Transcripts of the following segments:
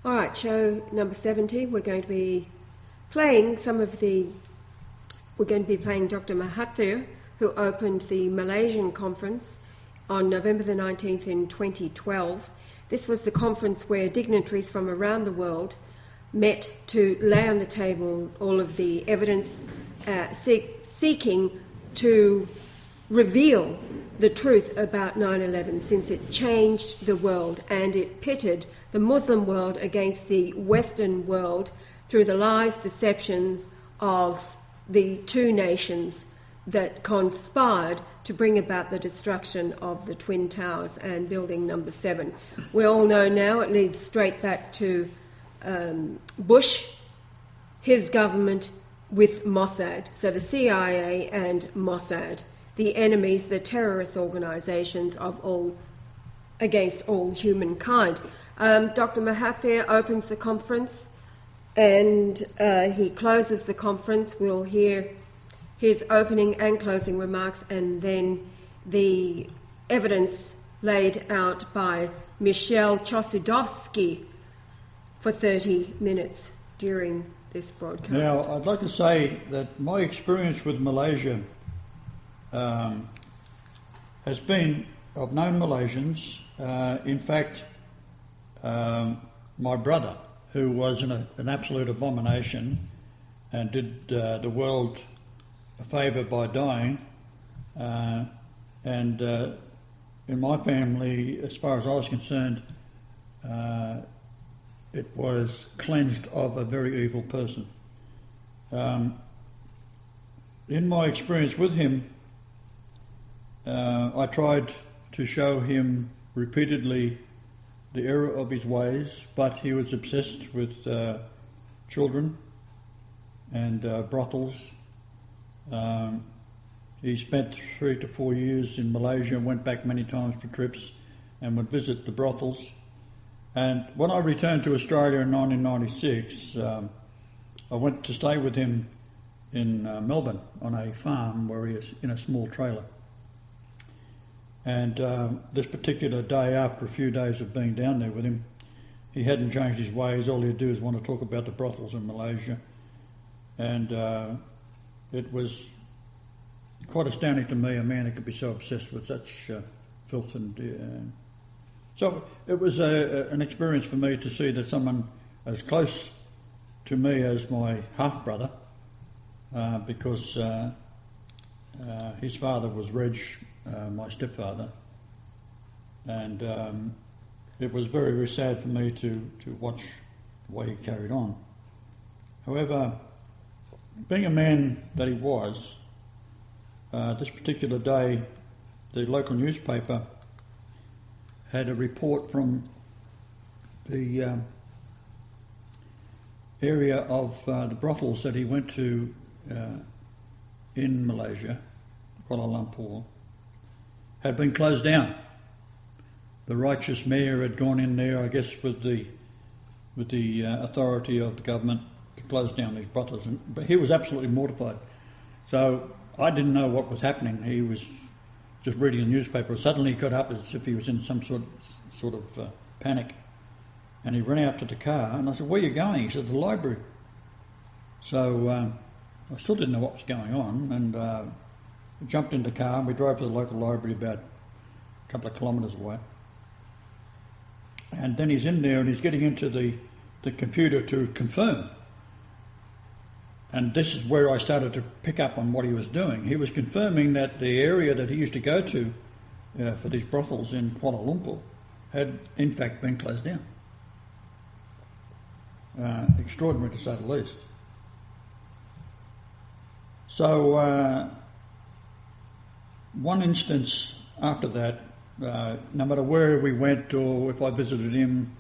All right, show number 70. We're going to be playing Dr. Mahathir, who opened the Malaysian conference on November the 19th in 2012. This was the conference where dignitaries from around the world met to lay on the table all of the evidence, seeking to reveal the truth about 9/11, since it changed the world and it pitted the Muslim world against the Western world through the lies, deceptions of the two nations that conspired to bring about the destruction of the Twin Towers and Building Number 7. We all know now it leads straight back to Bush, his government with Mossad. So the CIA and Mossad, the enemies, the terrorist organisations against all humankind. Dr. Mahathir opens the conference and he closes the conference. We'll hear his opening and closing remarks, and then the evidence laid out by Michelle Chossudovsky for 30 minutes during this broadcast. Now, I'd like to say that my experience with Malaysia has been, I've known Malaysians. In fact, my brother, who was an absolute abomination and did the world a favour by dying, and in my family, as far as I was concerned, it was cleansed of a very evil person. In my experience with him, I tried to show him repeatedly the error of his ways, but he was obsessed with children and brothels. He spent 3 to 4 years in Malaysia, went back many times for trips and would visit the brothels. And when I returned to Australia in 1996, I went to stay with him in Melbourne on a farm where he is in a small trailer. And this particular day, after a few days of being down there with him, he hadn't changed his ways. All he'd do is want to talk about the brothels in Malaysia. And it was quite astounding to me, a man who could be so obsessed with such filth. And so it was an experience for me to see that someone as close to me as my half-brother, because his father was Reg, my stepfather, and it was very, very sad for me to watch the way he carried on. However, being a man that he was, this particular day, the local newspaper had a report from the area of the brothels that he went to in Malaysia, Kuala Lumpur, had been closed down. The righteous mayor had gone in there, I guess, with the authority of the government to close down these brothels, but he was absolutely mortified. So I didn't know what was happening. He was just reading the newspaper. Suddenly he got up as if he was in some sort of panic, and he ran out to the car. And I said, "Where are you going?" He said, "The library." So I still didn't know what was going on, and we jumped in the car and we drove to the local library about a couple of kilometres away. And then he's in there and he's getting into the computer to confirm. And this is where I started to pick up on what he was doing. He was confirming that the area that he used to go to for these brothels in Kuala Lumpur had in fact been closed down. Extraordinary to say the least. So one instance after that, no matter where we went or if I visited him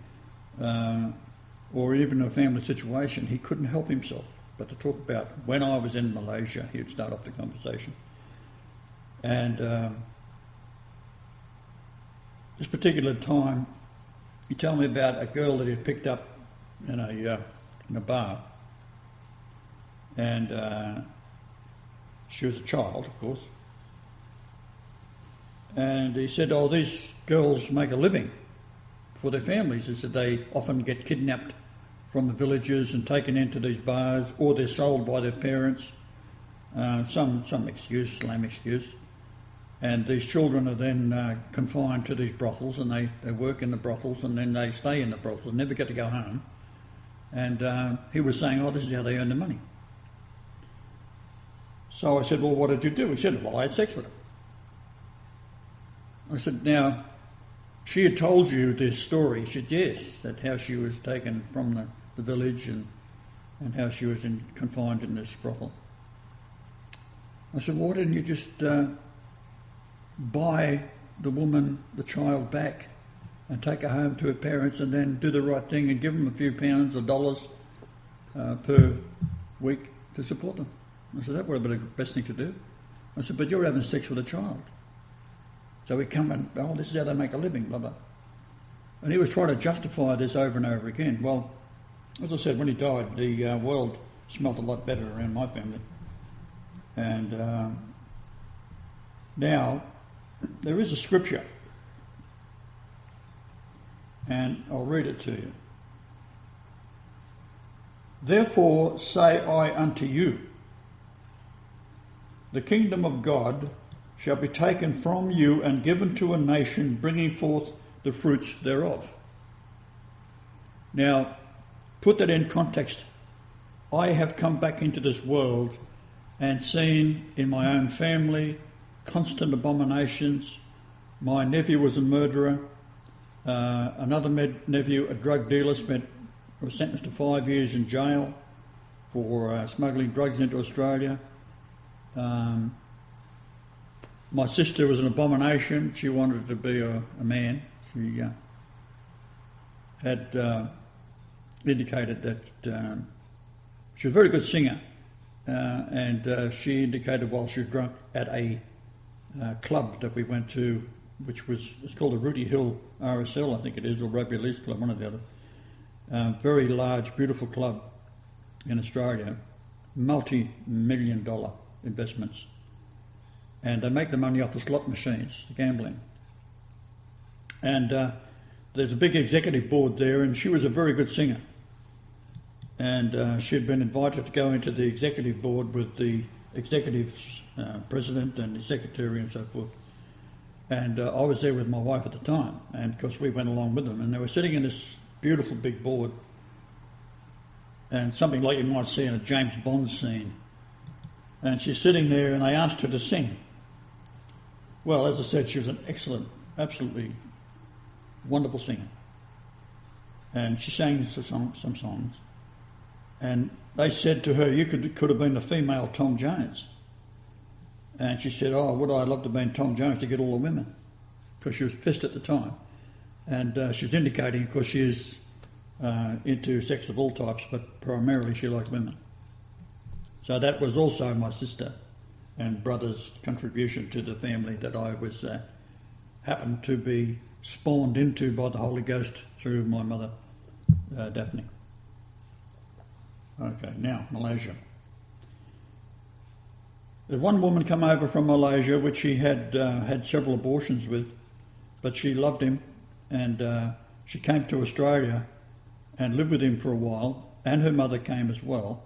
or even a family situation, he couldn't help himself but to talk about when I was in Malaysia. He would start off the conversation. And this particular time, he told me about a girl that he had picked up in a bar. And she was a child, of course. And he said, "Oh, these girls make a living for their families is that they often get kidnapped from the villages and taken into these bars, or they're sold by their parents. Some excuse, lame excuse. And these children are then confined to these brothels, and they work in the brothels, and then they stay in the brothels and never get to go home. And he was saying, oh, this is how they earn the money. So I said, well, what did you do? He said, well, I had sex with her. I said, now, she had told you this story. She said, yes, that how she was taken from the village and how she was confined in this brothel. I said, well, why didn't you just buy the woman, the child back and take her home to her parents and then do the right thing and give them a few pounds or dollars per week to support them? I said, that would have been the best thing to do. I said, but you're having sex with a child. So we come and, oh, this is how they make a living, blah, blah. And he was trying to justify this over and over again. Well, as I said, when he died, the world smelt a lot better around my family. And now, there is a scripture, and I'll read it to you. Therefore say I unto you, the kingdom of God shall be taken from you and given to a nation bringing forth the fruits thereof. Now, put that in context. I have come back into this world and seen in my own family constant abominations. My nephew was a murderer. Another nephew, a drug dealer, was sentenced to 5 years in jail for smuggling drugs into Australia. My sister was an abomination. She wanted to be a man. She had indicated that she was a very good singer, and she indicated while she was drunk at a club that we went to, which it's called the Rooty Hill RSL, I think it is, or Rugby Leagues Club, one or the other. Very large, beautiful club in Australia, multi-million-dollar investments. And they make the money off the slot machines, the gambling. And there's a big executive board there, and she was a very good singer. And she had been invited to go into the executive board with the executive president and the secretary and so forth. And I was there with my wife at the time, and of course we went along with them. And they were sitting in this beautiful big board, and something like you might see in a James Bond scene. And she's sitting there, and they asked her to sing. Well, as I said, she was an excellent, absolutely wonderful singer. And she sang some songs. And they said to her, you could have been the female Tom Jones. And she said, oh, would I love to have been Tom Jones to get all the women? Because she was pissed at the time. And she was indicating, of course, she is into sex of all types, but primarily she likes women. So that was also my sister and brother's contribution to the family that I was happened to be spawned into by the Holy Ghost through my mother, Daphne. Okay, now Malaysia. There's one woman come over from Malaysia, which she had had several abortions with, but she loved him, and she came to Australia and lived with him for a while, and her mother came as well.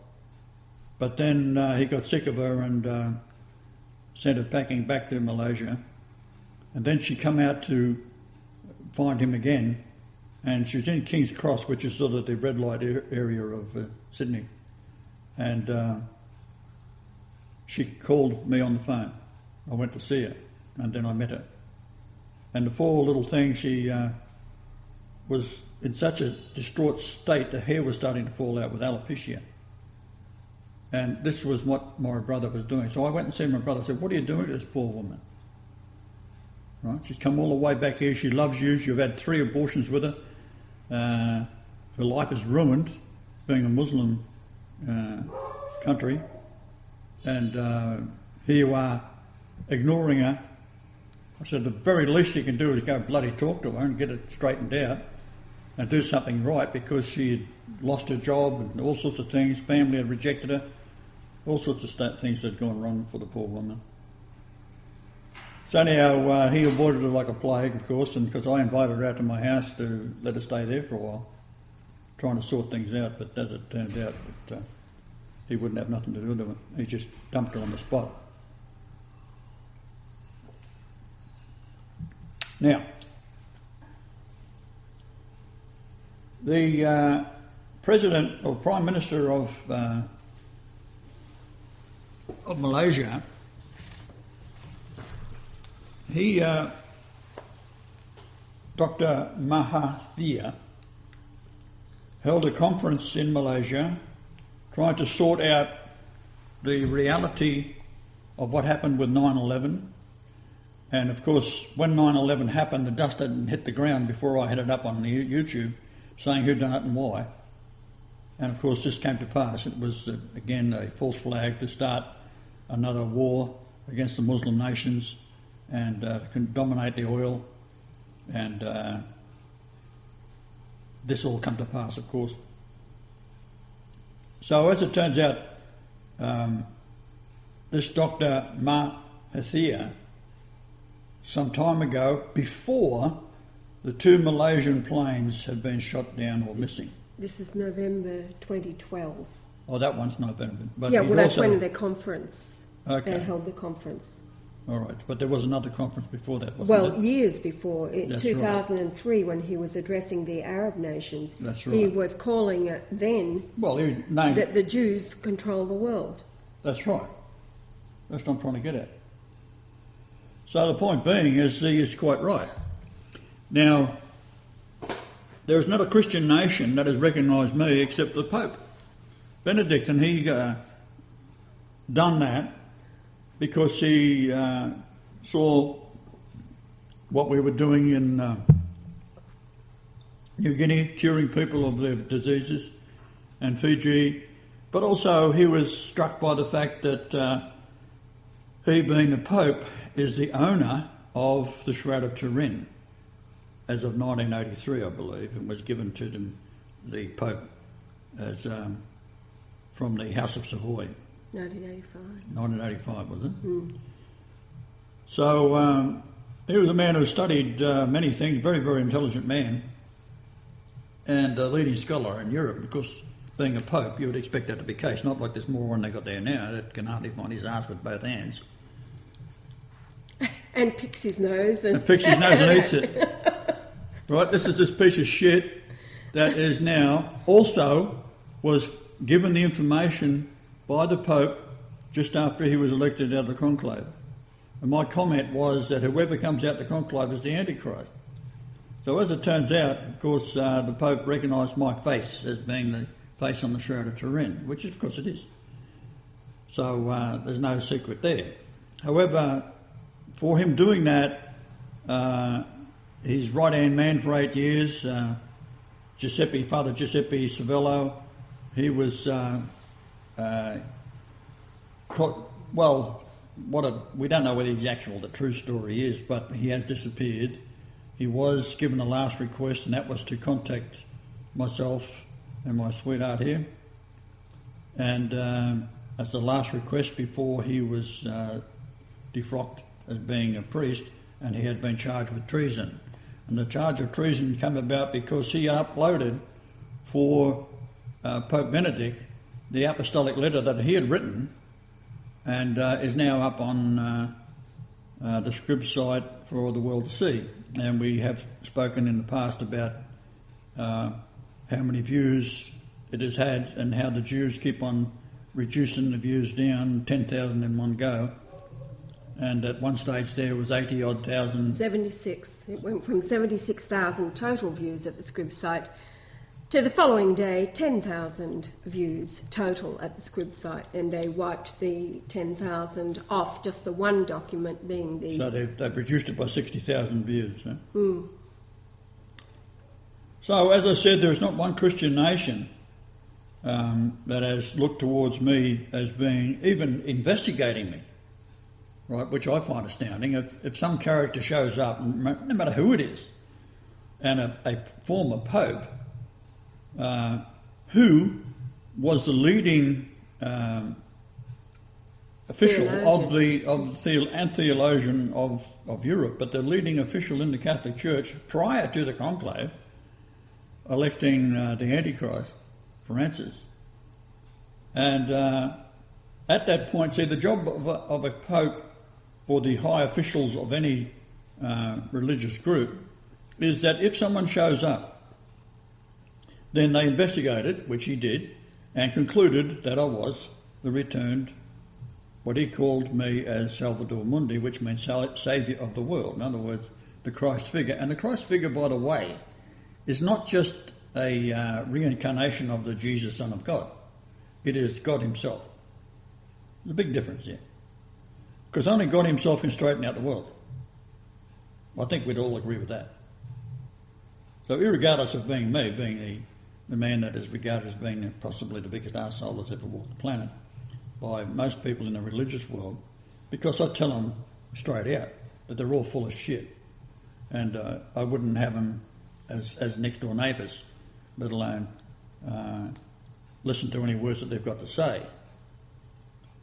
But then he got sick of her and sent her packing back to Malaysia. And then she come out to find him again, and she was in King's Cross, which is sort of the red light area of Sydney. And she called me on the phone. I went to see her, and then I met her. And the poor little thing, she was in such a distraught state, the hair was starting to fall out with alopecia. And this was what my brother was doing. So I went and seen my brother. I said, what are you doing to this poor woman? Right? She's come all the way back here. She loves you. You've had 3 abortions with her. Her life is ruined, being a Muslim country. And here you are ignoring her. I said, the very least you can do is go bloody talk to her and get it straightened out and do something right, because she had lost her job and all sorts of things. Family had rejected her. All sorts of things had gone wrong for the poor woman. So anyhow, he avoided it like a plague, of course, and because I invited her out to my house to let her stay there for a while, trying to sort things out, but as it turned out, he wouldn't have nothing to do with it. He just dumped her on the spot. Now, the President or Prime Minister of Malaysia, he, Dr. Mahathir, held a conference in Malaysia trying to sort out the reality of what happened with 9/11. And of course, when 9/11 happened, the dust hadn't hit the ground before I had it up on the YouTube saying who'd done it and why. And of course, this came to pass. It was, again, a false flag to start another war against the Muslim nations and dominate the oil. And this all come to pass, of course. So as it turns out, this Dr. Mahathir, some time ago, before the 2 Malaysian planes had been shot down or missing. This is November 2012. Oh, that one's November. But yeah, well, that's when the conference, okay. They held the conference. All right, but there was another conference before that, wasn't well, there? years before, in That's 2003, right. When he was addressing the Arab nations. That's right. He was calling it then that the Jews control the world. That's right. That's what I'm trying to get at. So the point being is he is quite right. Now, there is not a Christian nation that has recognised me except the Pope Benedict, and he done that because he saw what we were doing in New Guinea, curing people of their diseases, and Fiji, but also he was struck by the fact that he, being the Pope, is the owner of the Shroud of Turin as of 1983, I believe, and was given to them, the Pope, as from the House of Savoy. 1985. 1985, was it? Mm. So he was a man who studied many things, very, very intelligent man, and a leading scholar in Europe. Because being a Pope, you would expect that to be the case, not like this moron they got there now that can hardly find his arse with both hands. And picks his nose. And picks his nose and eats it. Right, this is this piece of shit that is now also was given the information by the Pope just after he was elected out of the conclave. And my comment was that whoever comes out the conclave is the Antichrist. So as it turns out, of course, the Pope recognised my face as being the face on the Shroud of Turin, which of course it is. So there's no secret there. However, for him doing that, his right-hand man for 8 years, Father Giuseppe Savello, he was caught, we don't know whether the true story is, but he has disappeared. He was given a last request, and that was to contact myself and my sweetheart here. And as the last request before he was defrocked as being a priest, and he had been charged with treason. And the charge of treason came about because he uploaded for Pope Benedict the Apostolic Letter that he had written, and is now up on the Scrib site for all the world to see. And we have spoken in the past about how many views it has had and how the Jews keep on reducing the views down, 10,000 in one go. And at one stage there was 80-odd thousand. 76. It went from 76,000 total views at the Scrib site to the following day, 10,000 views total at the Scrib site. And they wiped the 10,000 off, just the one document being the... So they've reduced it by 60,000 views. Huh? Mm. So, as I said, there is not one Christian nation that has looked towards me as being, even investigating me. Right, which I find astounding. If some character shows up, no matter who it is, and a former pope who was the leading official and theologian of Europe, but the leading official in the Catholic Church prior to the conclave, electing the Antichrist, Francis. And at that point, see, the job of a pope or the high officials of any religious group is that if someone shows up, then they investigate it, which he did, and concluded that I was the returned, what he called me as Salvator Mundi, which means Saviour of the world. In other words, the Christ figure. And the Christ figure, by the way, is not just a reincarnation of the Jesus Son of God. It is God himself. There's a big difference here. Because only God himself can straighten out the world. I think we'd all agree with that. So irregardless of being me, being the man that is regarded as being possibly the biggest arsehole that's ever walked the planet by most people in the religious world, because I tell them straight out that they're all full of shit, and I wouldn't have them as next door neighbours, let alone listen to any words that they've got to say.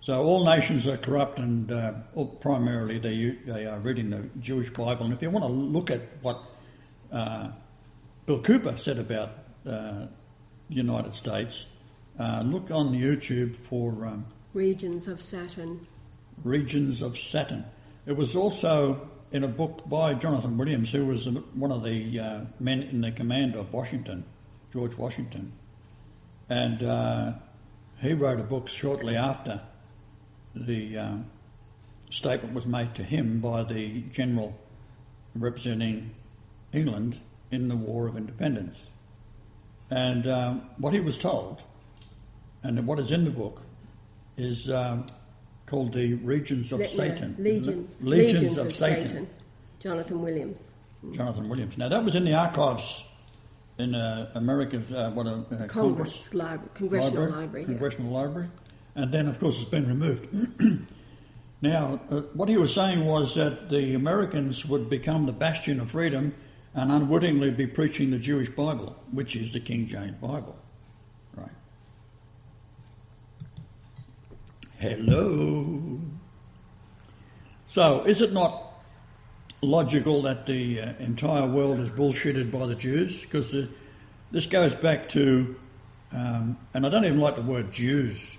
So all nations are corrupt, and primarily they are reading the Jewish Bible. And if you want to look at what Bill Cooper said about the United States, look on YouTube for Regions of Saturn. Regions of Saturn. It was also in a book by Jonathan Williams, who was one of the men in the command of Washington, George Washington. And he wrote a book shortly after the statement was made to him by the general representing England in the War of Independence. And what he was told, and what is in the book, is called the Regions of Satan. Legions of Satan. Jonathan Williams. Jonathan Williams. Now that was in the archives in America's Congress Library, Congressional Library. Congressional Library. And then, of course, it's been removed. Now, what he was saying was that the Americans would become the bastion of freedom and unwittingly be preaching the Jewish Bible, which is the King James Bible. Right. Hello. So, is it not logical that the entire world is bullshitted by the Jews? Because this goes back to, and I don't even like the word Jews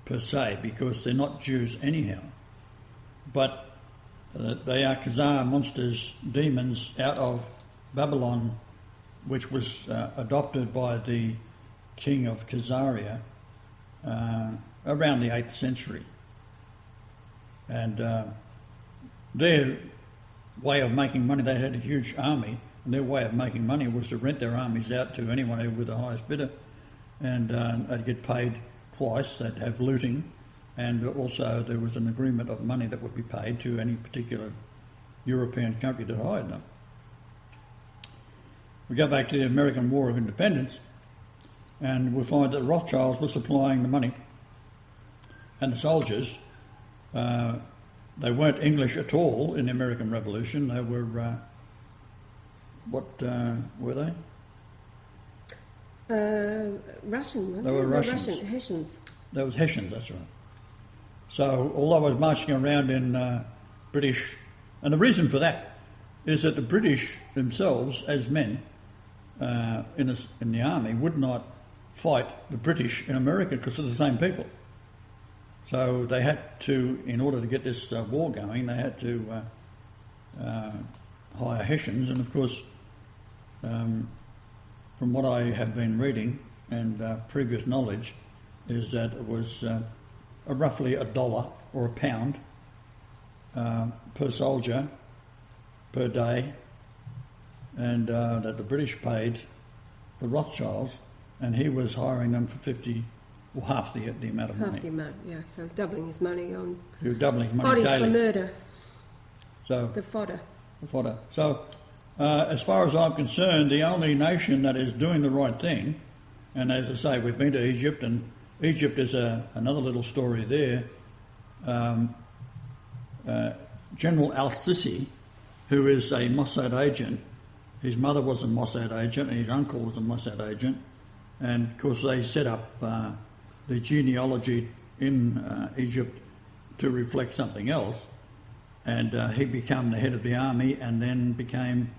per se, because they're not Jews anyhow, but they are Khazar monsters, demons out of Babylon, which was adopted by the king of Khazaria around the 8th century. And their way of making money, they had a huge army, and their way of making money was to rent their armies out to anyone who was the highest bidder, and they'd get paid twice. They'd have looting, and also there was an agreement of money that would be paid to any particular European country that hired them. We go back to the American War of Independence, and we find that the Rothschilds were supplying the money, and the soldiers, they weren't English at all in the American Revolution. They were, what were they? Russian. They were Russians. Hessians. They were Hessians, that's right. So although I was marching around in British, and the reason for that is that the British themselves, as men in the army, would not fight the British in America because they're the same people. So they had to, in order to get this war going, they had to hire Hessians, and of course, from what I have been reading and previous knowledge, is that it was roughly $1 or £1 per soldier per day, and that the British paid the Rothschilds, and he was hiring them for 50 or half the amount of money. Half the amount, yeah. So it's doubling his money on. He was doubling his money bodies daily. for murder. So the fodder. The fodder. So, as far as I'm concerned, the only nation that is doing the right thing, and as I say, we've been to Egypt, and Egypt is another little story there. General al-Sisi, who is a Mossad agent, his mother was a Mossad agent, and his uncle was a Mossad agent, and of course they set up the genealogy in Egypt to reflect something else, and he became the head of the army, and then became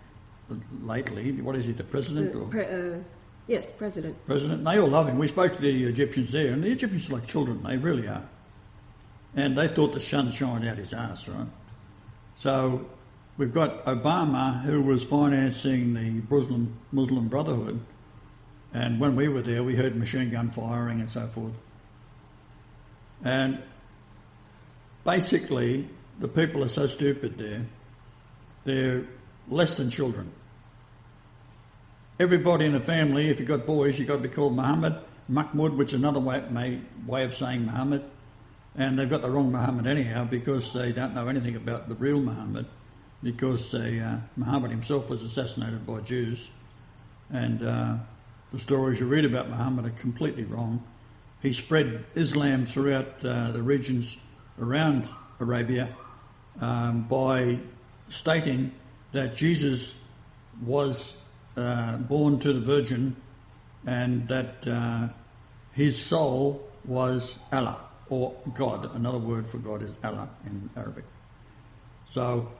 lately, what is he, the president? Yes, president. President. And they all love him. We spoke to the Egyptians there, and the Egyptians are like children. They really are. And they thought the sun shined out his ass, right? So we've got Obama, who was financing the Muslim Brotherhood, and when we were there, we heard machine gun firing and so forth. And basically, the people are so stupid there, they're less than children. Everybody in the family, if you've got boys, you've got to be called Muhammad, Mahmud, which is another way of saying Muhammad. And they've got the wrong Muhammad anyhow, because they don't know anything about the real Muhammad, because Muhammad himself was assassinated by Jews. And the stories you read about Muhammad are completely wrong. He spread Islam throughout the regions around Arabia by stating that Jesus was born to the Virgin, and that his soul was Allah, or God. Another word for God is Allah in Arabic. So,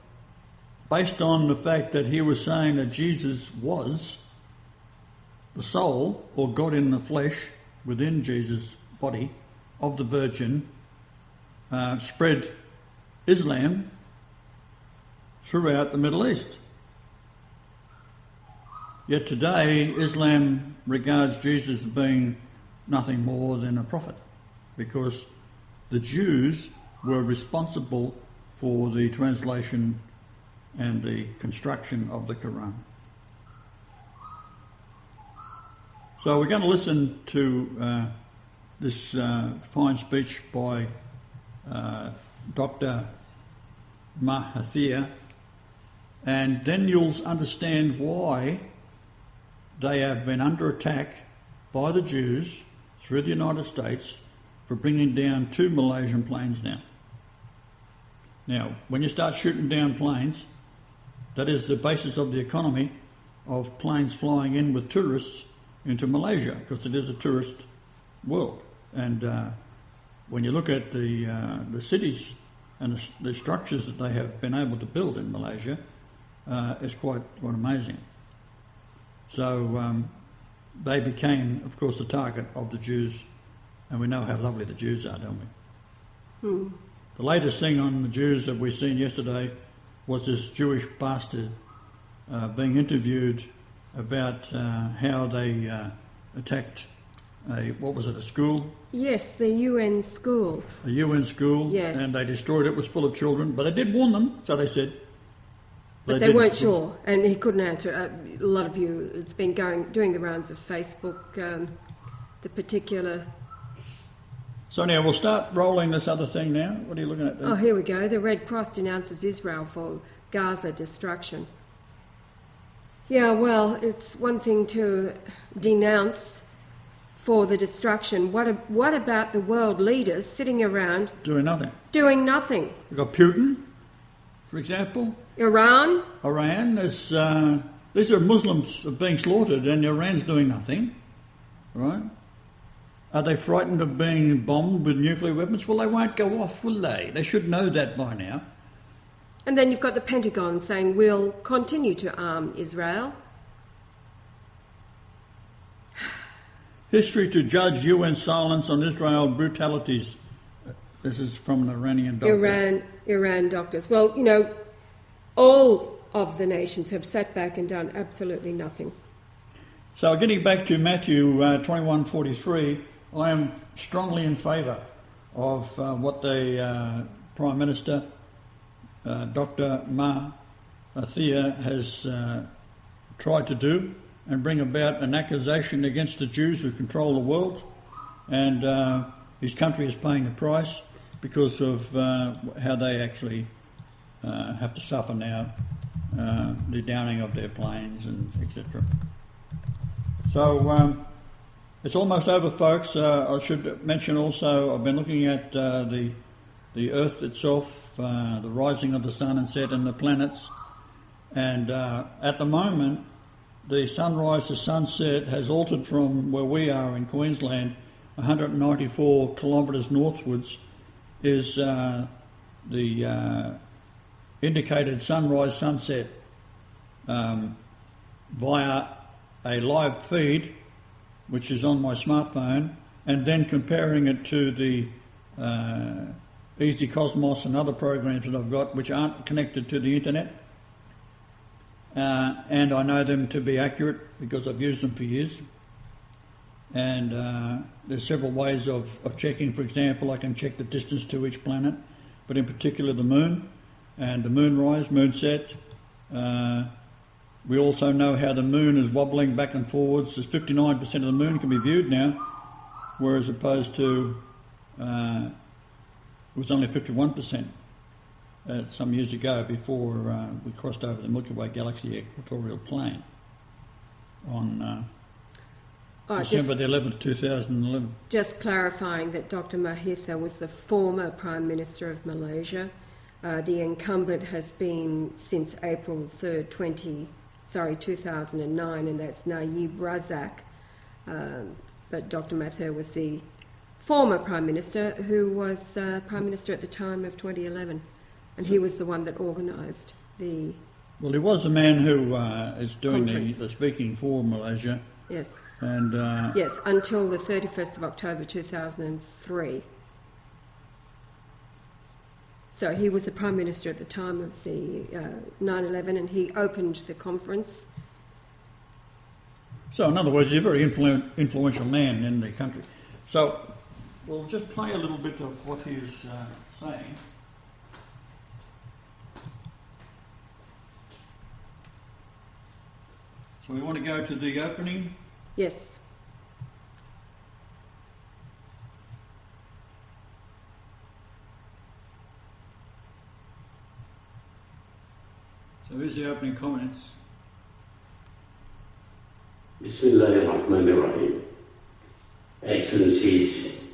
based on the fact that he was saying that Jesus was the soul, or God in the flesh, within Jesus' body, of the Virgin, spread Islam throughout the Middle East. Yet today, Islam regards Jesus as being nothing more than a prophet, because the Jews were responsible for the translation and the construction of the Quran. So we're going to listen to this fine speech by Dr. Mahathir, and then you'll understand why they have been under attack by the Jews through the United States for bringing down 2 Malaysian planes now. Now, when you start shooting down planes, that is the basis of the economy of planes flying in with tourists into Malaysia, because it is a tourist world. And when you look at the cities and the structures that they have been able to build in Malaysia, it's quite amazing. So they became, of course, the target of the Jews, and we know how lovely the Jews are, don't we? The latest thing on the Jews that we seen yesterday was this Jewish bastard being interviewed about how they attacked a school? Yes, the UN school. A UN school, yes. And they destroyed it. It was full of children, but they did warn them, so they said. But they weren't sure, and he couldn't answer. A lot of you, it's been doing the rounds of Facebook, the particular... So now we'll start rolling this other thing now. What are you looking at there? Oh, here we go. The Red Cross denounces Israel for Gaza destruction. Yeah, well, it's one thing to denounce for the destruction. What about the world leaders sitting around... Doing nothing. Doing nothing. We've got Putin, for example. Iran. These are Muslims being slaughtered, and Iran's doing nothing, right? Are they frightened of being bombed with nuclear weapons? Well, they won't go off, will they? They should know that by now. And then you've got the Pentagon saying we'll continue to arm Israel. History to judge UN silence on Israel brutalities. This is from an Iranian doctor. Iran doctors. Well, you know, all of the nations have sat back and done absolutely nothing. So getting back to Matthew 21:43, I am strongly in favour of what the Prime Minister, Dr. Mahathir, has tried to do, and bring about an accusation against the Jews who control the world, and his country is paying the price because of how they actually have to suffer now, the downing of their planes and etc. So it's almost over, folks. I should mention also, I've been looking at the Earth itself, the rising of the sun and set and the planets, and at the moment the sunrise to sunset has altered from where we are in Queensland 194 kilometres northwards is the indicated sunrise, sunset via a live feed, which is on my smartphone, and then comparing it to the Easy Cosmos and other programs that I've got which aren't connected to the internet. And I know them to be accurate because I've used them for years. And there's several ways of checking. For example, I can check the distance to each planet, but in particular the moon, and the moonrise, moonset. We also know how the moon is wobbling back and forwards. There's 59% of the moon can be viewed now, whereas opposed to it was only 51% some years ago before we crossed over the Milky Way galaxy equatorial plane on December the 11th, 2011. Just clarifying that Dr. Mahitha was the former Prime Minister of Malaysia. The incumbent has been since April 3rd, 2009, and that's Najib Razak. But Dr. Mahitha was the former Prime Minister who was Prime Minister at the time of 2011, and he was the one that organised the Well, he was the man who is doing the speaking for Malaysia. Yes. And yes, until the 31st of October 2003. So he was the Prime Minister at the time of the 9/11, and he opened the conference. So, in other words, he's a very influential man in the country. So, we'll just play a little bit of what he's saying. So we want to go to the opening. Yes. So here's the opening comments. Bismillahirrahmanirrahim. Excellencies,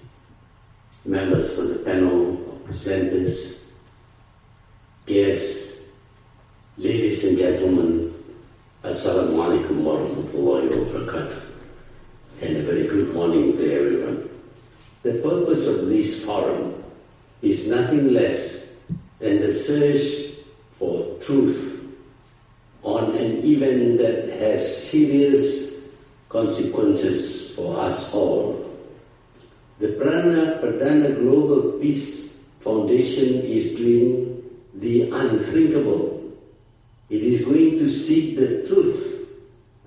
members of the panel of presenters, guests, ladies and gentlemen, Assalamu alaikum warahmatullahi wabarakatuh, and a very good morning to everyone. The purpose of this forum is nothing less than the search for truth on an event that has serious consequences for us all. The Pradana Global Peace Foundation is doing the unthinkable. It is going to seek the truth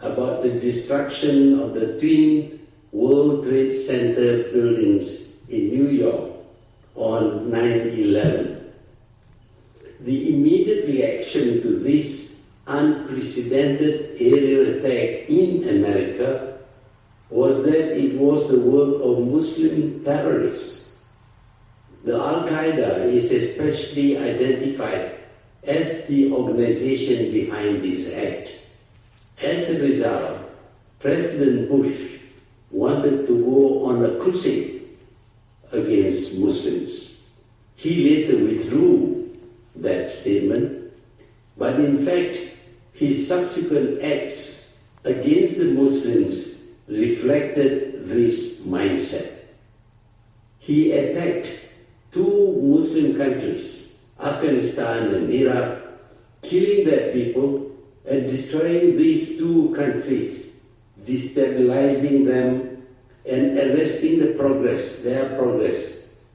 about the destruction of the twin World Trade Center buildings in New York on 9/11. The immediate reaction to this unprecedented aerial attack in America was that it was the work of Muslim terrorists. The Al-Qaeda is especially identified as the organization behind this act. As a result, President Bush wanted to go on a crusade against Muslims. He later withdrew that statement, but in fact, his subsequent acts against the Muslims reflected this mindset. He attacked two Muslim countries, Afghanistan and Iraq, killing their people and destroying these two countries, destabilizing them and arresting their progress,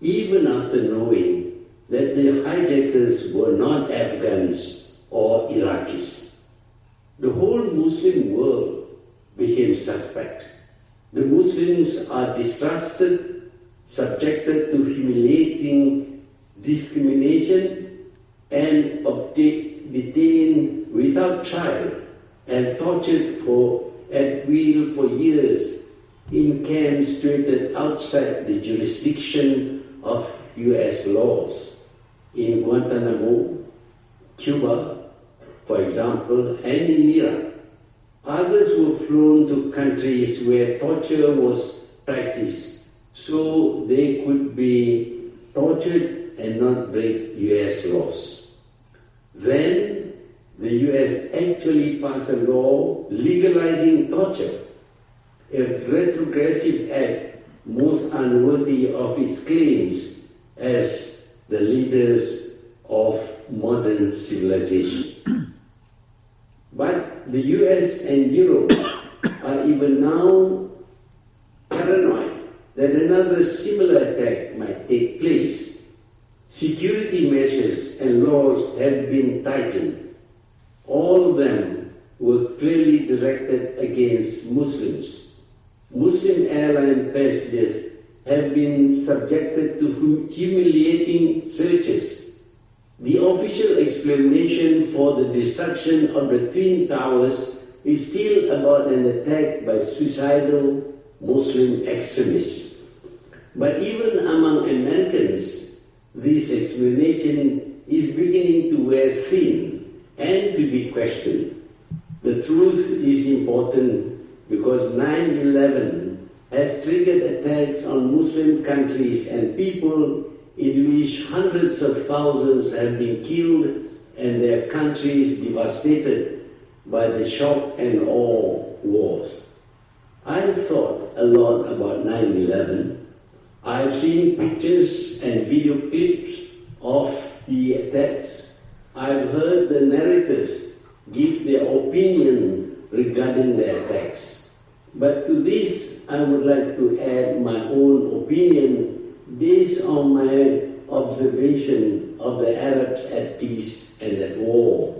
even after knowing that the hijackers were not Afghans or Iraqis. The whole Muslim world became suspect. The Muslims are distrusted, subjected to humiliating discrimination, and detained without trial and tortured at will for years in camps situated outside the jurisdiction of U.S. laws. In Guantanamo, Cuba, for example, and in Iraq, others were flown to countries where torture was practiced so they could be tortured and not break U.S. laws. Then the U.S. actually passed a law legalizing torture, a retrogressive act most unworthy of its claims as the leaders of modern civilization. But the US and Europe are even now paranoid that another similar attack might take place. Security measures and laws have been tightened. All of them were clearly directed against Muslims. Muslim airline passengers have been subjected to humiliating searches. The official explanation for the destruction of the Twin Towers is still about an attack by suicidal Muslim extremists. But even among Americans, this explanation is beginning to wear thin and to be questioned. The truth is important because 9/11 has triggered attacks on Muslim countries and people in which hundreds of thousands have been killed and their countries devastated by the shock and awe wars. I've thought a lot about 9/11. I've seen pictures and video clips of the attacks. I've heard the narrators give their opinion regarding the attacks. But to this, I would like to add my own opinion based on my observation of the Arabs at peace and at war.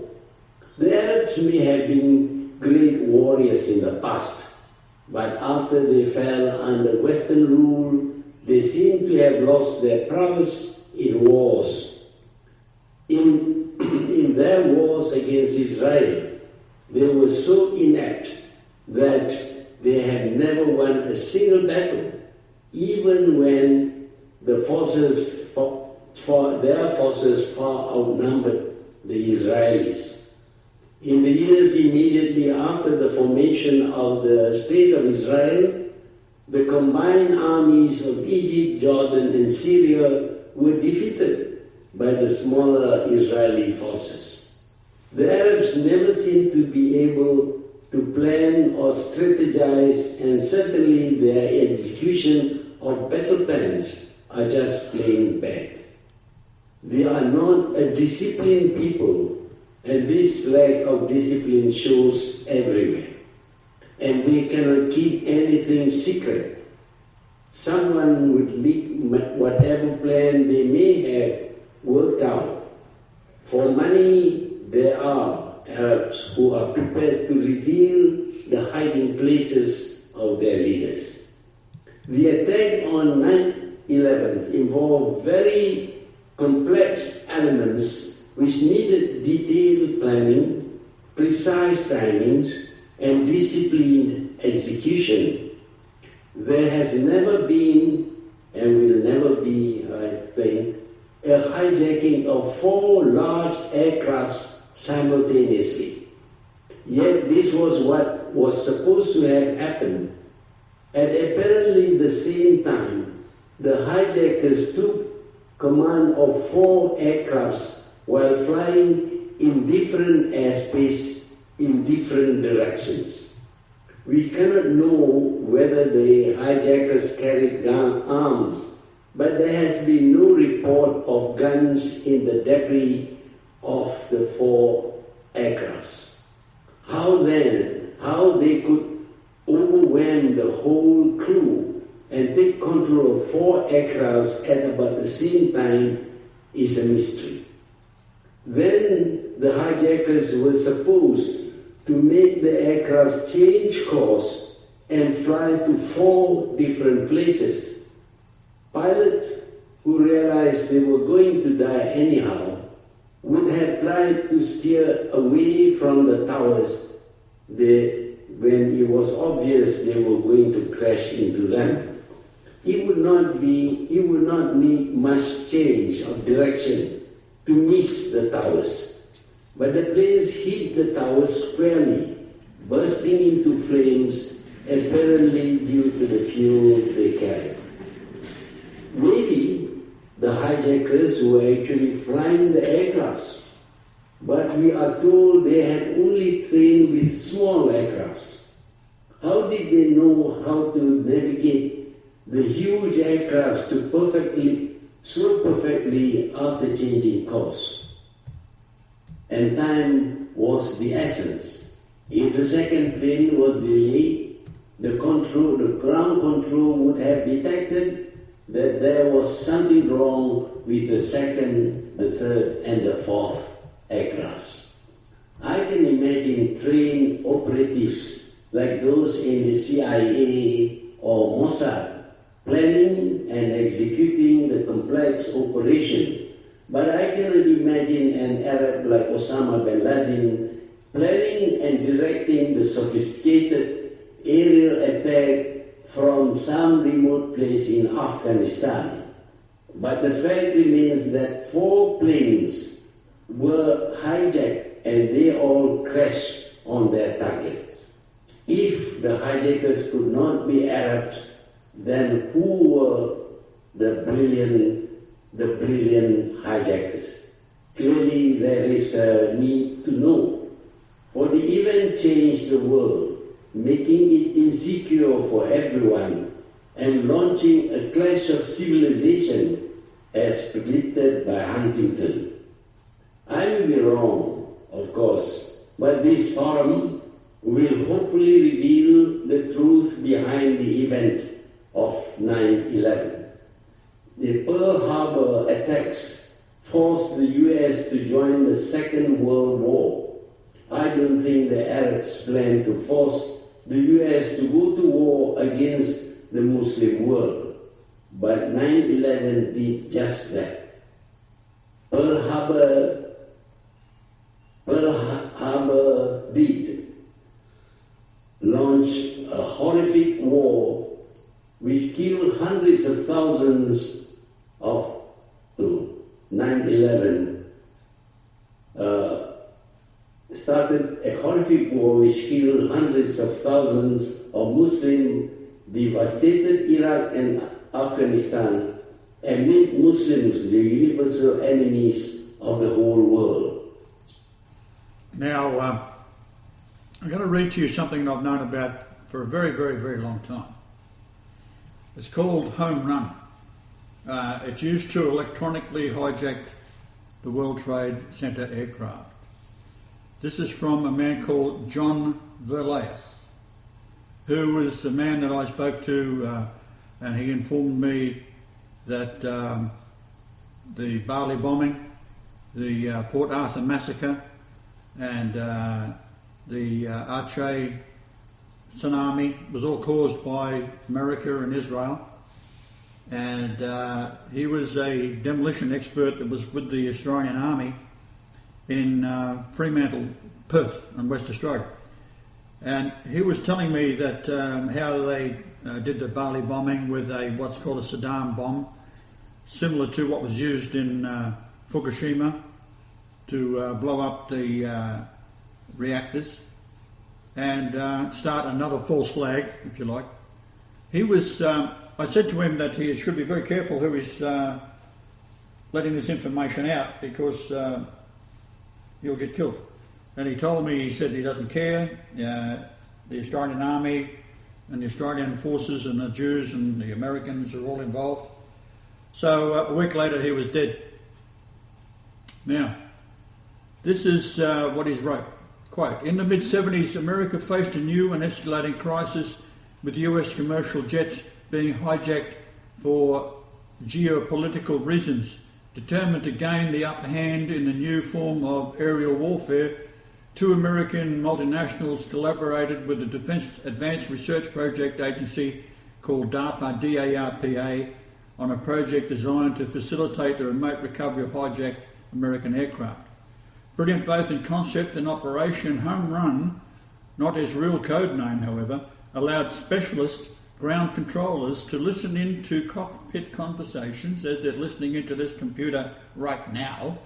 The Arabs may have been great warriors in the past, but after they fell under Western rule, they seem to have lost their prowess in wars. In their wars against Israel, they were so inept that they had never won a single battle, even when their forces far outnumbered the Israelis. In the years immediately after the formation of the State of Israel, the combined armies of Egypt, Jordan, and Syria were defeated by the smaller Israeli forces. The Arabs never seemed to be able to plan or strategize, and certainly their execution of battle plans are just plain bad. They are not a disciplined people, and this lack of discipline shows everywhere. And they cannot keep anything secret. Someone would leak whatever plan they may have worked out. For money, there are Arabs who are prepared to reveal the hiding places of their leaders. The attack on 9/11 involved very complex elements which needed detailed planning, precise timings, and disciplined execution. There has never been, and will never be, I think, a hijacking of 4 large aircrafts simultaneously. Yet this was what was supposed to have happened. At apparently the same time, the hijackers took command of 4 aircrafts while flying in different airspace in different directions. We cannot know whether the hijackers carried arms, but there has been no report of guns in the debris of the 4 aircrafts. How they could overwhelm the whole crew and take control of 4 aircrafts at about the same time is a mystery. Then the hijackers were supposed to make the aircraft change course and fly to 4 different places. Pilots who realized they were going to die anyhow would have tried to steer away from the towers when it was obvious they were going to crash into them. It would not need much change of direction to miss the towers. But the planes hit the towers squarely, bursting into flames, apparently due to the fuel they carried. Maybe the hijackers were actually flying the aircrafts, but we are told they had only trained with small aircrafts. How did they know how to navigate the huge aircrafts to perfectly so perfectly after changing course. And time was the essence. If the second plane was delayed, the ground control would have detected that there was something wrong with the second, the third, and the fourth aircrafts. I can imagine trained operatives like those in the CIA or Mossad planning and executing the complex operation. But I cannot imagine an Arab like Osama bin Laden planning and directing the sophisticated aerial attack from some remote place in Afghanistan. But the fact remains that 4 planes were hijacked and they all crashed on their targets. If the hijackers could not be Arabs, then who were the brilliant hijackers? Clearly there is a need to know. For the event changed the world, making it insecure for everyone and launching a clash of civilization as predicted by Huntington. I may be wrong, of course, but this forum will hopefully reveal the truth behind the event of 9/11. The Pearl Harbor attacks forced the US to join the Second World War. I don't think the Arabs planned to force the US to go to war against the Muslim world, but 9/11 did just that. Pearl Harbor did launch a horrific war which killed hundreds of thousands of 9/11 started a horrific war which killed hundreds of thousands of Muslims, devastated Iraq and Afghanistan, and made Muslims the universal enemies of the whole world. Now, I'm going to read to you something I've known about for a very, very, very long time. It's called home run. It's used to electronically hijack the World Trade Center aircraft. This is from a man called John Verlaeus, who was the man that I spoke to, and he informed me that the Bali bombing, the Port Arthur massacre, and the Aceh tsunami was all caused by America and Israel. And he was a demolition expert that was with the Australian Army in Fremantle, Perth, in West Australia. And he was telling me that how they did the Bali bombing with what's called a Saddam bomb, similar to what was used in Fukushima to blow up the reactors and start another false flag, if you like. He was, I said to him that he should be very careful who he's letting this information out, because he'll get killed. And he told me, he said he doesn't care. The Australian Army and the Australian forces and the Jews and the Americans are all involved. So a week later he was dead. Now, this is what he's wrote. Quote, in the mid-70s, America faced a new and escalating crisis with US commercial jets being hijacked for geopolitical reasons. Determined to gain the upper hand in the new form of aerial warfare, 2 American multinationals collaborated with the Defense Advanced Research Project Agency called DARPA, D-A-R-P-A, on a project designed to facilitate the remote recovery of hijacked American aircraft. Brilliant both in concept and operation, Home Run, not his real code name however, allowed specialist ground controllers to listen in to cockpit conversations, as they're listening into this computer right now,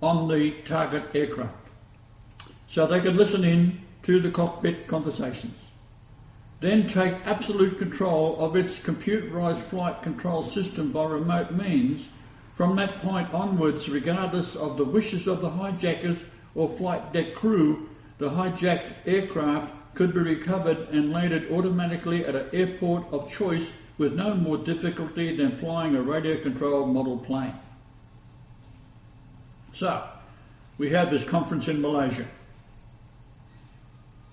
on the target aircraft. So they could listen in to the cockpit conversations, then take absolute control of its computerized flight control system by remote means. From that point onwards, regardless of the wishes of the hijackers or flight deck crew, the hijacked aircraft could be recovered and landed automatically at an airport of choice with no more difficulty than flying a radio-controlled model plane. So, we have this conference in Malaysia.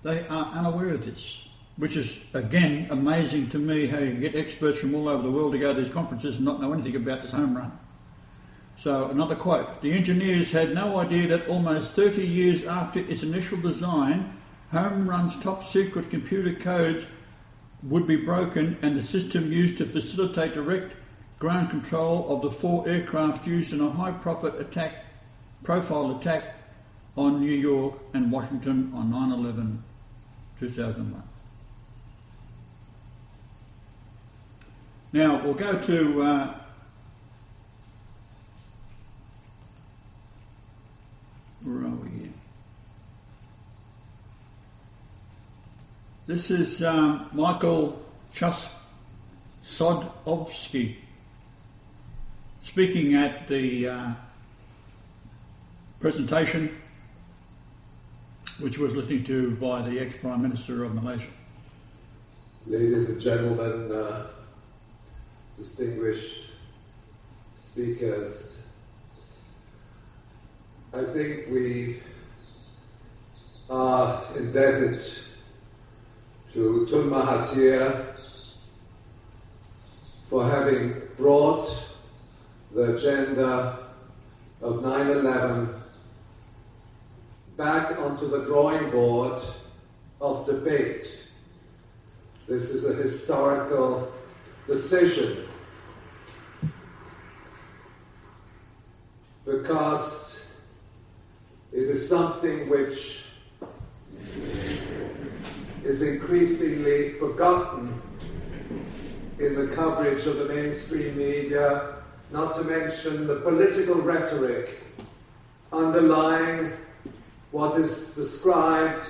They are unaware of this, which is, again, amazing to me how you can get experts from all over the world to go to these conferences and not know anything about this home run. So, another quote. The engineers had no idea that almost 30 years after its initial design, Home Run's top-secret computer codes would be broken and the system used to facilitate direct ground control of the 4 aircraft used in a high-profile attack on New York and Washington on 9/11/2001. Now, we'll go to where are we here? This is Michael Sodowski speaking at the presentation which was listened to by the ex-Prime Minister of Malaysia. Ladies and gentlemen, distinguished speakers, I think we are indebted to Tun Mahathir for having brought the agenda of 9/11 back onto the drawing board of debate. This is a historical decision because it is something which is increasingly forgotten in the coverage of the mainstream media, not to mention the political rhetoric underlying what is described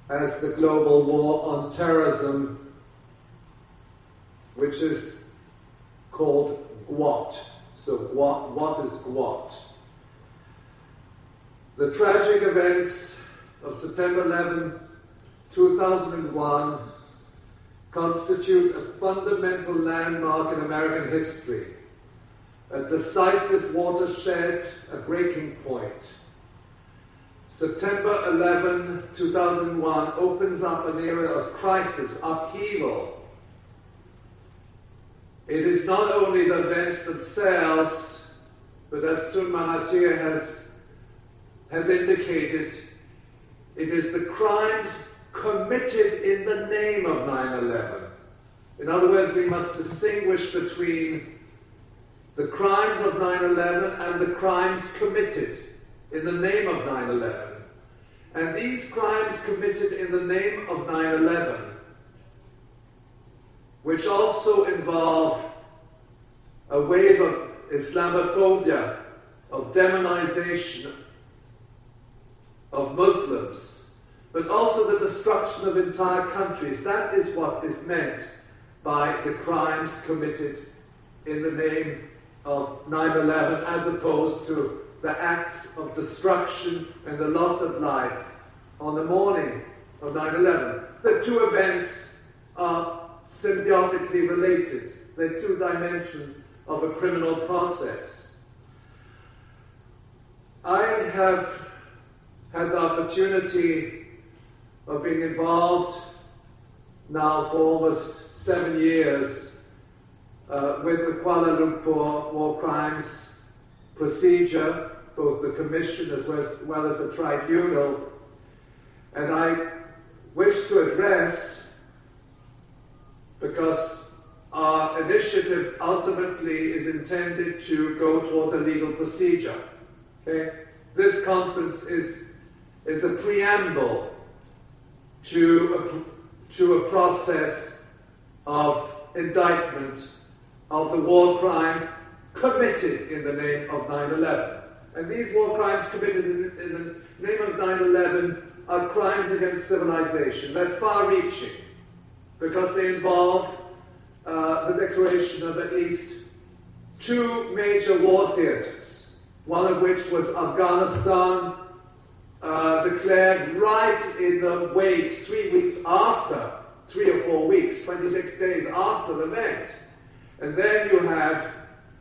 as the global war on terrorism, which is called GWOT. So what is GWOT? The tragic events of September 11, 2001 constitute a fundamental landmark in American history, a decisive watershed, a breaking point. September 11, 2001 opens up an era of crisis, upheaval. It is not only the events themselves, but as Tun Mahathir has indicated, it is the crimes committed in the name of 9/11. In other words, we must distinguish between the crimes of 9/11 and the crimes committed in the name of 9/11. And these crimes committed in the name of 9/11, which also involve a wave of Islamophobia, of demonization of Muslims, but also the destruction of entire countries. That is what is meant by the crimes committed in the name of 9/11, as opposed to the acts of destruction and the loss of life on the morning of 9/11. The two events are symbiotically related. They're two dimensions of a criminal process. I have had the opportunity of being involved now for almost 7 years with the Kuala Lumpur War Crimes Procedure, both the Commission as well as the Tribunal. And I wish to address, because our initiative ultimately is intended to go towards a legal procedure. Okay? This conference is a preamble to a process of indictment of the war crimes committed in the name of 9/11. And these war crimes committed in the name of 9/11 are crimes against civilization. They're far-reaching because they involve the declaration of at least 2 major war theaters, one of which was Afghanistan, declared right in the wake, 3 weeks after 3 or 4 weeks, 26 days after the event. And then you had,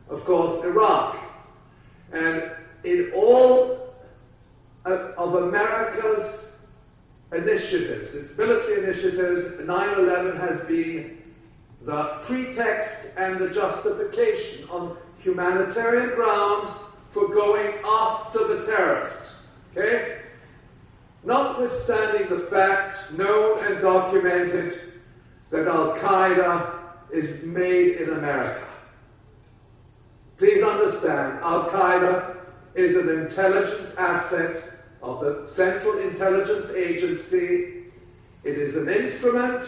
of course, Iraq. And in all of America's initiatives, its military initiatives, 9/11 has been the pretext and the justification on humanitarian grounds for going after the terrorists. Okay? Notwithstanding the fact, known and documented, that Al-Qaeda is made in America. Please understand, Al-Qaeda is an intelligence asset of the Central Intelligence Agency. It is an instrument.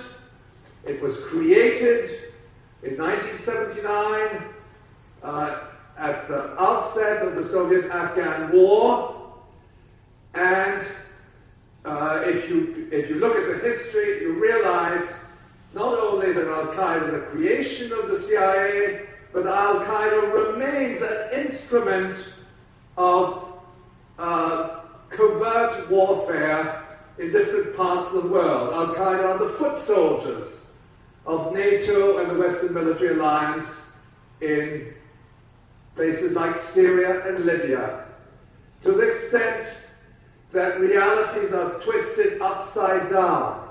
It was created in 1979 at the outset of the Soviet-Afghan War. And if you look at the history, you realize not only that Al-Qaeda is a creation of the CIA, but Al-Qaeda remains an instrument of covert warfare in different parts of the world. Al-Qaeda are the foot soldiers of NATO and the Western Military Alliance in places like Syria and Libya, to the extent that realities are twisted upside down.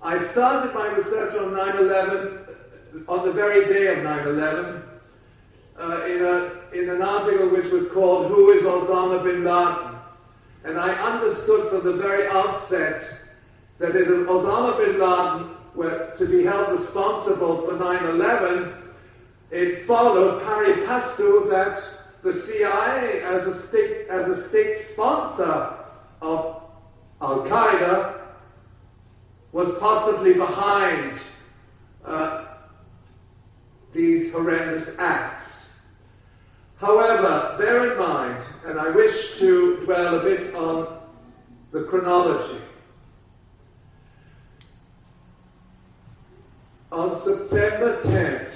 I started my research on 9/11 on the very day of 9/11 in an article which was called "Who is Osama bin Laden?" And I understood from the very outset that if Osama bin Laden were to be held responsible for 9/11, it followed pari passu that the CIA, as a state sponsor of Al-Qaeda, was possibly behind these horrendous acts. However, bear in mind, and I wish to dwell a bit on the chronology. On September 10th,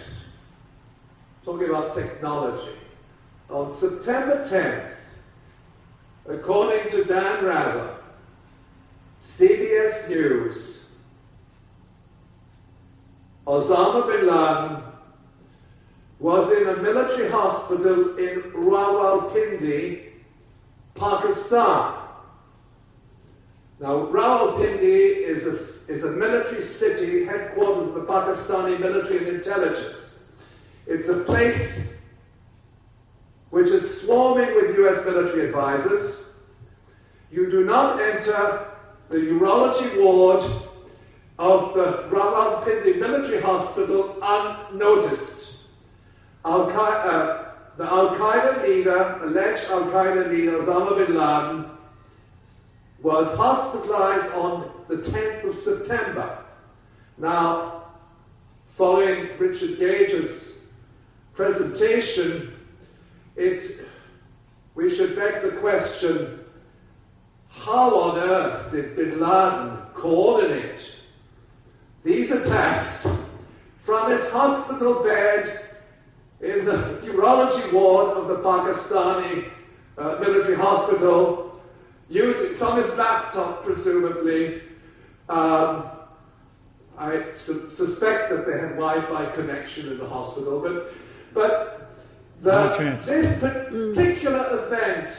talking about technology, on September 10th, according to Dan Rather, CBS News, Osama bin Laden was in a military hospital in Rawalpindi, Pakistan. Now, Rawalpindi is a military city, headquarters of the Pakistani military and intelligence. It's a place which is swarming with US military advisors. You do not enter the urology ward of the Rawalpindi military hospital unnoticed. The Al-Qaeda leader, alleged Al-Qaeda leader, Osama bin Laden, was hospitalized on the 10th of September. Now, following Richard Gage's presentation, we should beg the question, how on earth did bin Laden coordinate these attacks from his hospital bed in the urology ward of the Pakistani military hospital, using from his laptop, presumably? I suspect that they had Wi-Fi connection in the hospital, but this particular event,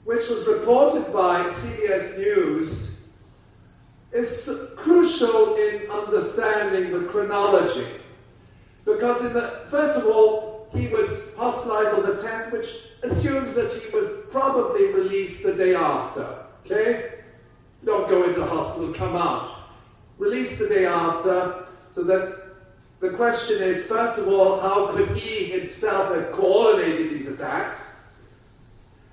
which was reported by CBS News, is crucial in understanding the chronology. Because first of all, he was hospitalized on the 10th, which assumes that he was probably released the day after. Okay? Don't go into hospital, come out. Released the day after, so that the question is, first of all, how could he himself have coordinated these attacks?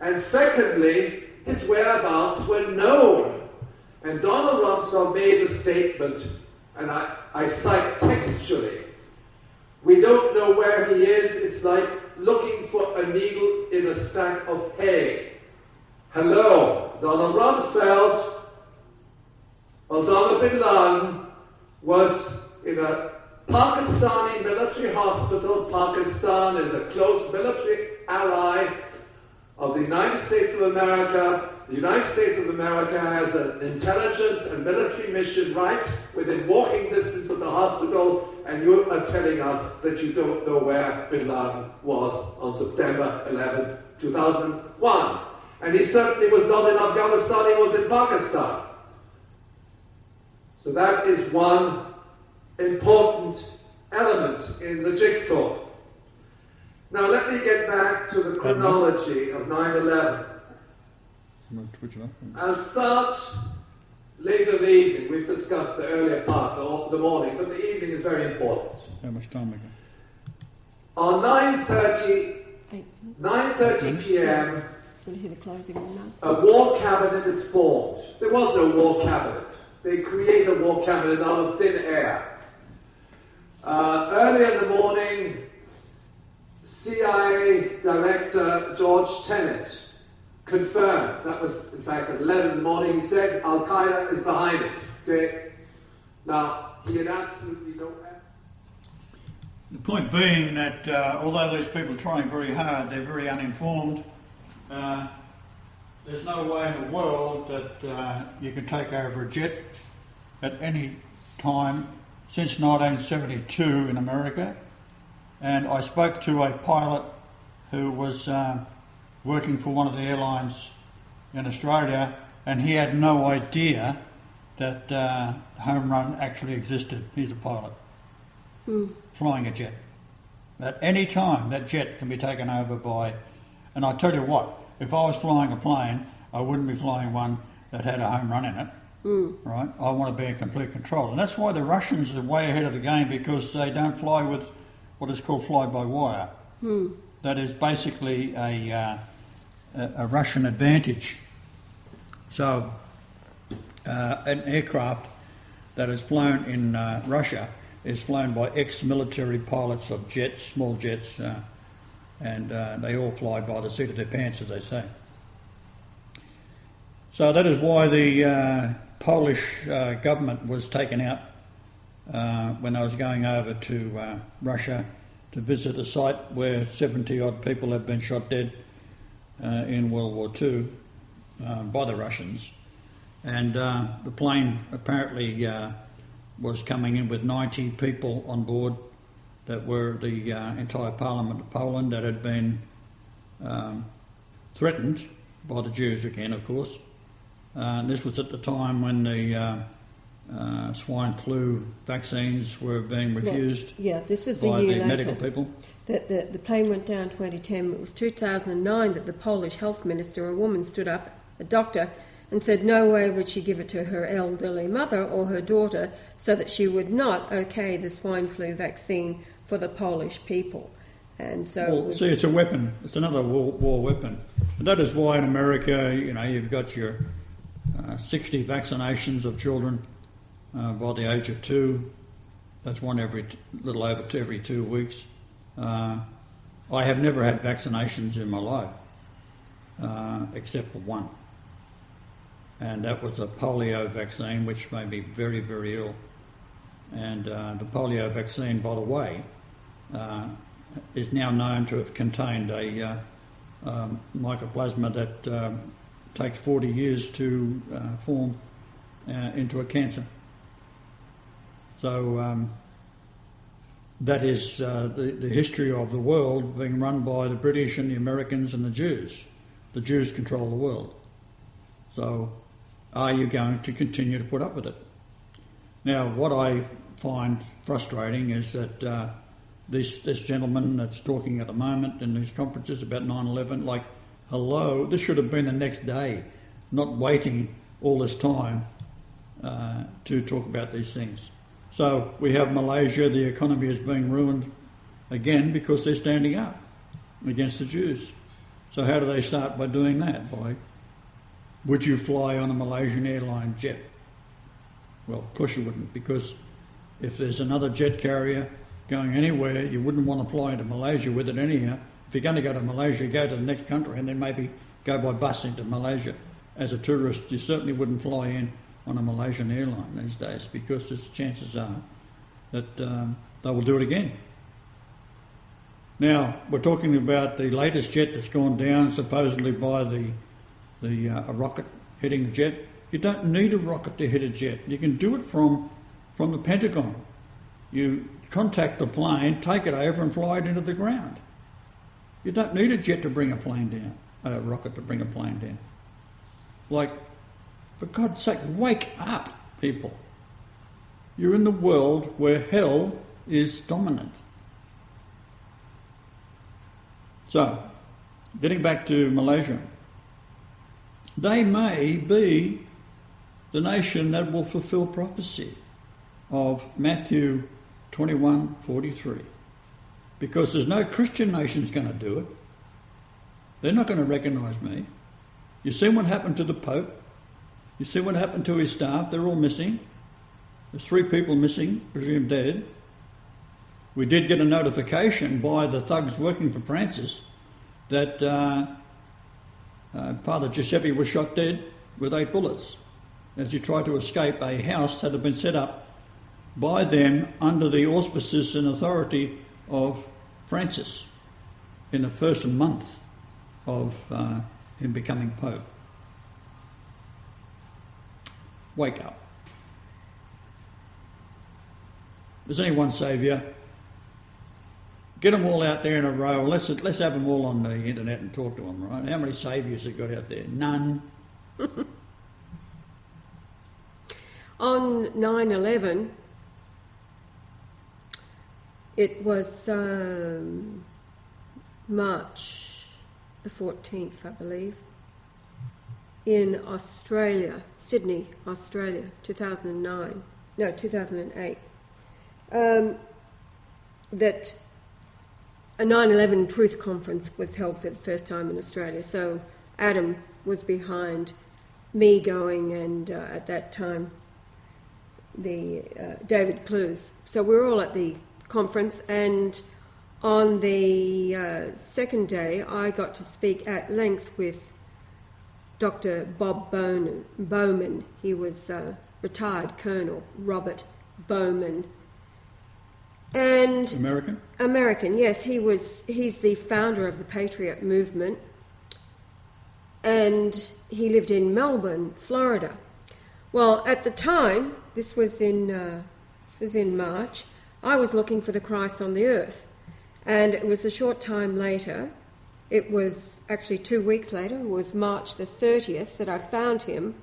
And secondly, his whereabouts were known. And Donald Rumsfeld made the statement, and I cite textually, "We don't know where he is. It's like looking for a needle in a stack of hay." Hello, Donald Rumsfeld. Osama bin Laden was in a Pakistani military hospital. Pakistan is a close military ally of the United States of America. the United States of America has an intelligence and military mission right within walking distance of the hospital, and you are telling us that you don't know where Bin Laden was on September 11, 2001. And he certainly was not in Afghanistan, he was in Pakistan. So that is one important element in the jigsaw. Now let me get back to the chronology of 9/11. I'll start later in the evening. We've discussed the earlier part, the morning, but the evening is very important. How much time we got? On 9:30 p.m., a war cabinet is formed. There was no war cabinet. They create a war cabinet out of thin air. Early in the morning, CIA Director George Tenet confirmed, that was in fact at 11 in the morning, he said Al-Qaeda is behind it. Okay? Now, he had absolutely no... The point being that although these people are trying very hard, they're very uninformed. There's no way in the world that you can take over a jet at any time since 1972 in America. And I spoke to a pilot who was working for one of the airlines in Australia, and he had no idea that home run actually existed. He's a pilot, flying a jet. At any time, that jet can be taken over by... And I tell you what, if I was flying a plane, I wouldn't be flying one that had a home run in it. Right? I want to be in complete control. And that's why the Russians are way ahead of the game, because they don't fly with what is called fly-by-wire. That is basically a Russian advantage. So an aircraft that is flown in Russia is flown by ex-military pilots of jets, small jets, and they all fly by the seat of their pants, as they say. So that is why the Polish government was taken out when I was going over to Russia to visit a site where 70-odd people have been shot dead in World War II by the Russians. And the plane apparently was coming in with 90 people on board that were the entire Parliament of Poland that had been threatened by the Jews again, of course. This was at the time when the swine flu vaccines were being refused. This was by a year the later. medical people. The plane went down 2010. It was 2009 that the Polish health minister, a woman, stood up, a doctor, and said no way would she give it to her elderly mother or her daughter, so that she would not okay the swine flu vaccine for the Polish people. And so it's a weapon. It's another war weapon. And that is why in America, you've got your 60 vaccinations of children by the age of 2. That's one every 2 weeks. I have never had vaccinations in my life, except for one. And that was a polio vaccine, which made me very, very ill. And the polio vaccine, by the way, is now known to have contained a mycoplasma that takes 40 years to form into a cancer. So that is the history of the world being run by the British and the Americans and the Jews. The Jews control the world. So are you going to continue to put up with it? Now, what I find frustrating is that this gentleman that's talking at the moment in these conferences about 9/11, like, hello, this should have been the next day, not waiting all this time to talk about these things. So we have Malaysia, the economy is being ruined again because they're standing up against the Jews. So how do they start by doing that? Would you fly on a Malaysian airline jet? Well, of course you wouldn't, because if there's another jet carrier going anywhere, you wouldn't want to fly into Malaysia with it anyhow. If you're going to go to Malaysia, go to the next country and then maybe go by bus into Malaysia. As a tourist, you certainly wouldn't fly in on a Malaysian airline these days, because the chances are that they will do it again. Now, we're talking about the latest jet that's gone down, supposedly by the a rocket hitting a jet. You don't need a rocket to hit a jet. You can do it from the Pentagon. You contact the plane, take it over and fly it into the ground. You don't need a jet to bring a plane down, a rocket to bring a plane down. Like, for God's sake, wake up, people. You're in the world where hell is dominant. So, getting back to Malaysia, they may be the nation that will fulfill prophecy of Matthew 21:43, because there's no Christian nation's going to do it. They're not going to recognise me. You see what happened to the Pope? You see what happened to his staff? They're all missing. There's 3 people missing, presumed dead. We did get a notification by the thugs working for Francis that Father Giuseppe was shot dead with 8 bullets as he tried to escape a house that had been set up by them under the auspices and authority of Francis in the first month of him becoming Pope. Wake up. There's only one Saviour. Get them all out there in a row. Let's have them all on the internet and talk to them, right? How many saviours have got out there? None. On 9/11, it was March the 14th, I believe, in Australia, Sydney, Australia, 2008, that a 9/11 Truth Conference was held for the first time in Australia. So Adam was behind me going, and at that time, the David Clues. So we were all at the conference, and on the second day, I got to speak at length with Dr. Bob Bowman. He was retired Colonel Robert Bowman. And American, yes. He's the founder of the Patriot movement, and he lived in Melbourne, Florida. Well, at the time, this was in March, I was looking for the Christ on the earth, and it was a short time later. It was actually 2 weeks later. It was March the 30th that I found him,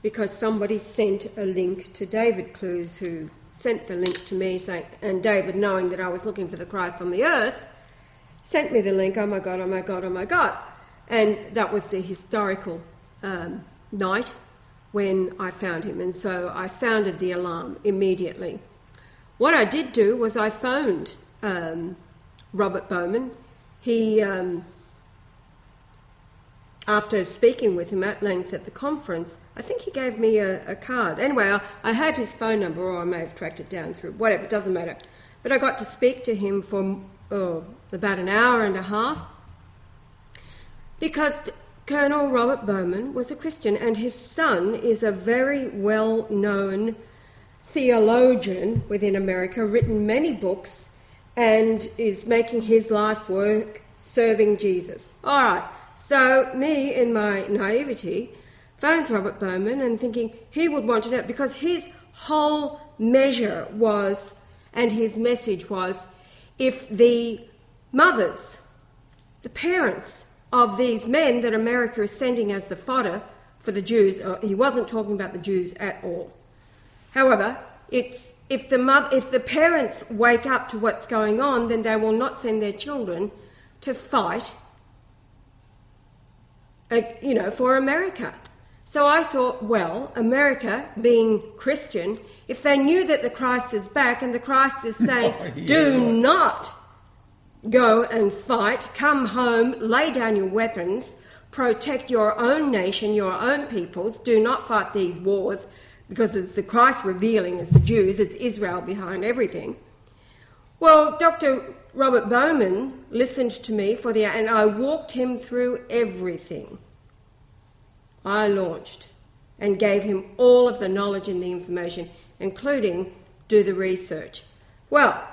because somebody sent a link to David Clues, who sent the link to me, saying, and David, knowing that I was looking for the Christ on the earth, sent me the link. Oh my God, oh my God, oh my God. And that was the historical night when I found him. And so I sounded the alarm immediately. What I did do was I phoned Robert Bowman. He, after speaking with him at length at the conference, I think he gave me a card. Anyway, I had his phone number, or I may have tracked it down through, whatever, it doesn't matter. But I got to speak to him for about an hour and a half, because Colonel Robert Bowman was a Christian, and his son is a very well-known theologian within America, written many books, and is making his life work serving Jesus. All right, so me, in my naivety, phones Robert Bowman and thinking he would want to know, because his whole measure was, and his message was, if the mothers, the parents of these men that America is sending as the fodder for the Jews, he wasn't talking about the Jews at all. However, it's if the parents wake up to what's going on, then they will not send their children to fight, for America. So I thought, well, America, being Christian, if they knew that the Christ is back and the Christ is saying, do not go and fight, come home, lay down your weapons, protect your own nation, your own peoples, do not fight these wars, because it's the Christ revealing as the Jews, it's Israel behind everything. Well, Dr. Robert Bowman listened to me and I walked him through everything. I launched and gave him all of the knowledge and the information, including do the research. Well,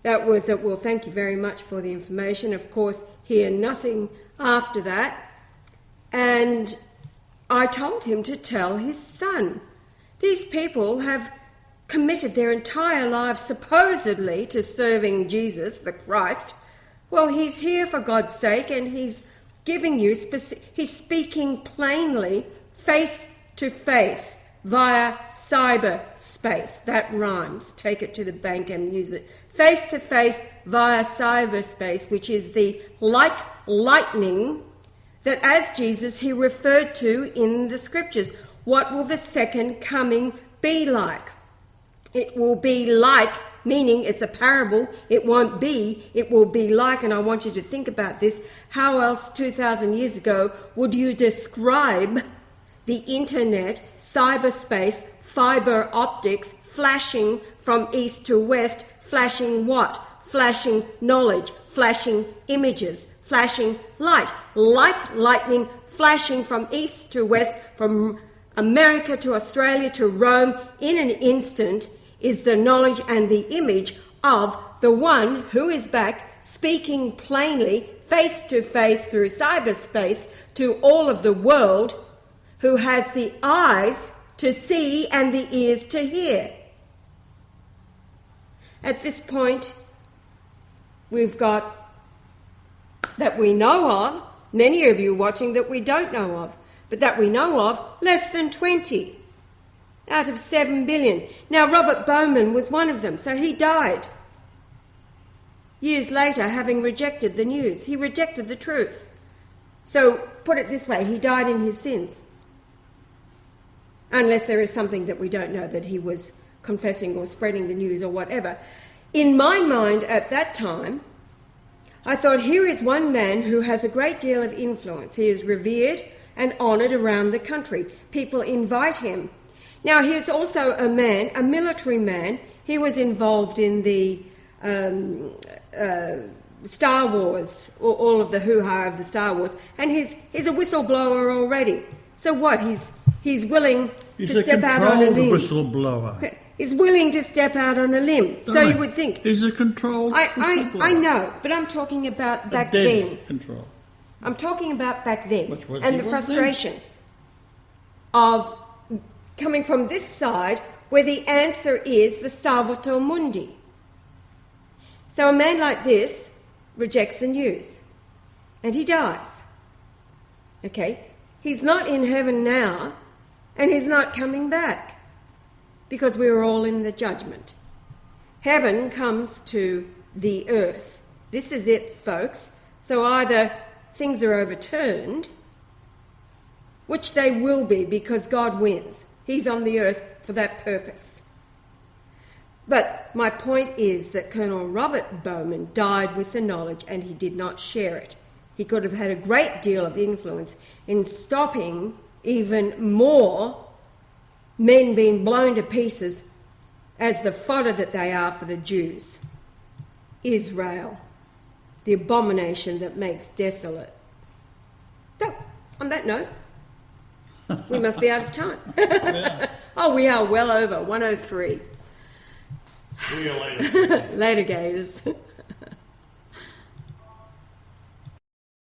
that was it. Well, thank you very much for the information. Of course, hear nothing after that. And I told him to tell his son. These people have committed their entire lives supposedly to serving Jesus, the Christ. Well, he's here for God's sake, and he's giving you, he's speaking plainly, face to face, via cyberspace. That rhymes. Take it to the bank and use it. Face to face via cyberspace, which is the like lightning that as Jesus he referred to in the scriptures. What will the second coming be like? It will be like, meaning it's a parable, it won't be, it will be like, and I want you to think about this. How else 2,000 years ago would you describe the internet, cyberspace, fiber optics, flashing from east to west, flashing what? Flashing knowledge, flashing images, flashing light, like lightning, flashing from east to west, from America to Australia to Rome in an instant, is the knowledge and the image of the one who is back, speaking plainly, face to face through cyberspace to all of the world, who has the eyes to see and the ears to hear. At this point, we've got, that we know of, many of you watching that we don't know of, but that we know of, less than 20 out of 7 billion. Now, Robert Bowman was one of them, so he died years later, having rejected the news. He rejected the truth. So, put it this way, he died in his sins. Unless there is something that we don't know, that he was confessing or spreading the news or whatever. In my mind at that time, I thought, here is one man who has a great deal of influence. He is revered and honoured around the country. People invite him. Now, he is also a man, a military man. He was involved in the Star Wars, or all of the hoo-ha of the Star Wars, and he's a whistleblower already. So what? He's willing to step out on a limb. He's a controlled whistleblower. He's willing to step out on a limb. So you would think. He's a controlled whistleblower. I know, but I'm talking about back then. Control. I'm talking about back then. Which was and the frustration of coming from this side, where the answer is the Salvator Mundi. So a man like this rejects the news, and he dies. Okay? He's not in heaven now, and he's not coming back, because we're all in the judgment. Heaven comes to the earth. This is it, folks. So either things are overturned, which they will be, because God wins. He's on the earth for that purpose. But my point is that Colonel Robert Bowman died with the knowledge, and he did not share it. He could have had a great deal of influence in stopping even more men being blown to pieces as the fodder that they are for the Jews. Israel, the abomination that makes desolate. So, on that note, we must be out of time. Oh, we are well over 1:03. See you later. Later, guys.